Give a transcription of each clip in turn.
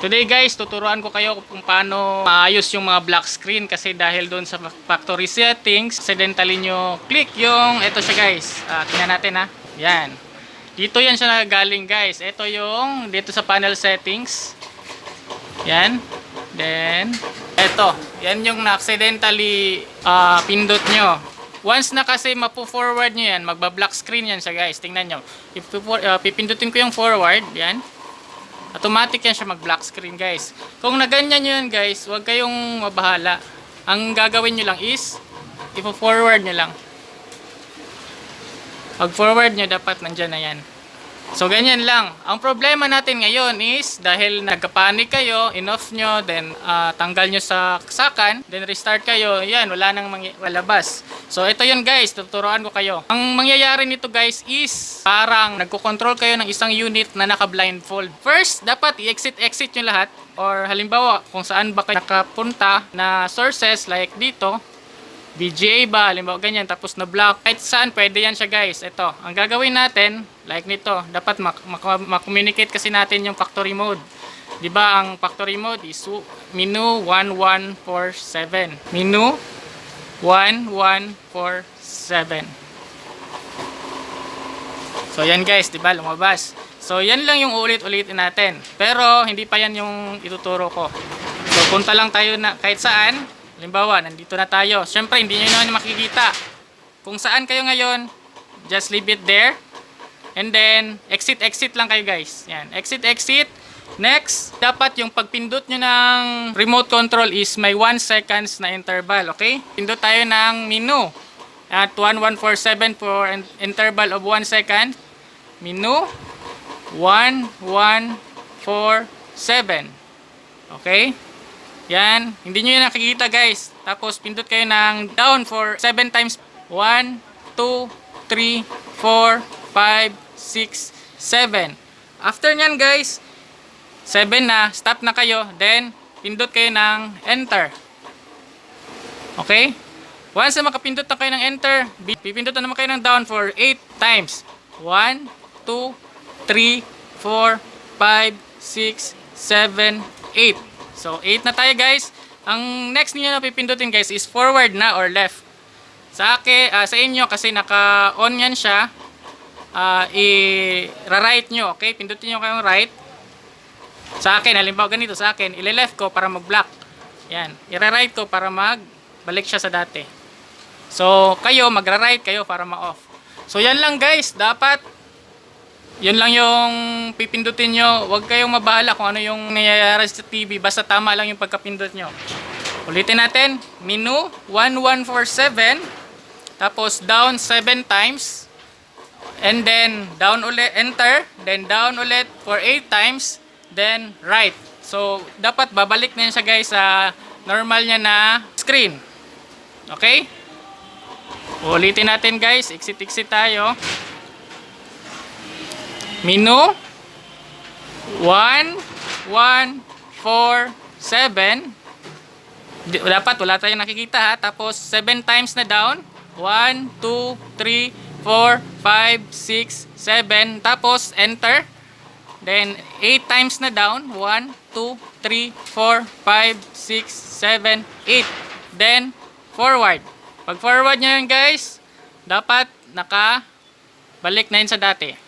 Today guys, tuturuan ko kayo kung paano maayos yung mga black screen kasi dahil doon sa factory settings, accidentally nyo click yung, ito siya guys. Tingnan natin ha. Yan. Dito yan siya nagagaling guys. Ito yung, dito sa panel settings. Yan. Then, ito. Yan yung na-accidentally pindot nyo. Once na kasi mapo-forward nyo yan, magba-black screen yan siya guys. Tingnan nyo. Pipindutin ko yung forward. Yan. Automatic yan siya mag-black screen guys. Kung naganyan nyo yan guys, huwag kayong mabahala. Ang gagawin nyo lang is, ipo-forward nyo lang. Pag forward nyo, dapat nandyan na yan. So ganyan lang. Ang problema natin ngayon is, dahil nagka-panic kayo, in-off nyo, then tanggal nyo sa saksakan, then restart kayo, yan, wala nang malabas. So ito yun guys, tuturuan ko kayo. Ang mangyayari nito guys is, parang nagko-control kayo ng isang unit na naka-blindfold. First, dapat i-exit nyo lahat. Or halimbawa, kung saan ba kayo nakapunta na sources like dito, VGA ba, halimbawa ganyan, tapos na-block. Kahit saan, pwede yan siya guys. Ito, ang gagawin natin, like nito, dapat mak-communicate kasi natin yung factory mode. Diba, ang factory mode is menu 1147. Menu 1147. So yan guys, diba, lumabas. So yan lang yung ulit-ulitin natin. Pero hindi pa yan yung ituturo ko. So punta lang tayo na kahit saan. Halimbawa, nandito na tayo. Siyempre, hindi nyo naman makikita. Kung saan kayo ngayon, just leave it there. And then, exit lang kayo guys. Yan, exit. Next, dapat yung pagpindot nyo ng remote control is may 1 seconds na interval, okay? Pindot tayo ng menu. At 1147 for an interval of 1 second. Menu, 1147. Okay? Yan, hindi nyo yun nakikita guys. Tapos pindot kayo ng down for 7 times. 1, 2, 3, 4, 5, 6, 7. After nyan guys, 7 na, stop na kayo. Then, pindot kayo ng enter. Okay? Once na makapindot na kayo ng enter, pipindot na naman kayo ng down for 8 times. 1, 2, 3, 4, 5, 6, 7, 8. So, 8 na tayo guys. Ang next niyo na pipindutin guys is forward na or left. Sa inyo kasi naka-on yan siya, i-right nyo. Okay? Pindutin nyo kayong right. Sa akin, halimbawa ganito sa akin, ile-left ko para mag-block. Yan. I-right ko para magbalik siya sa dati. So, kayo, magra-right kayo para ma-off. So, yan lang guys. Dapat yun lang yung pipindutin nyo. Huwag kayong mabahala kung ano yung nangyayari sa TV. Basta tama lang yung pagkapindot nyo. Ulitin natin. Menu 1147. Tapos down 7 times. And then down ulit. Enter. Then down ulit for 8 times. Then right. So dapat babalik na yun siya guys sa normal niya na screen. Okay? Ulitin natin guys. Exit tayo. Menu 1147. Dapat wala tayong nakikita ha. Tapos 7 times na down. 1, 2, 3, 4, 5, 6, 7. Tapos enter. Then 8 times na down. 1, 2, 3, 4, 5, 6, 7, 8. Then forward. Pag forward nyo yun guys, dapat nakabalik na yun sa dati.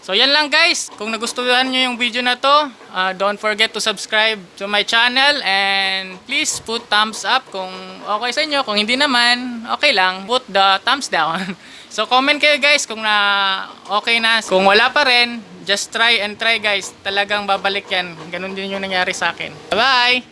So yan lang guys. Kung nagustuhan nyo yung video na to, don't forget to subscribe to my channel and please put thumbs up kung okay sa inyo. Kung hindi naman, okay lang, put the thumbs down. So comment kayo guys kung okay na. Kung wala pa rin, just try and try guys. Talagang babalik yan. Ganun din yung nangyari sa akin. Bye!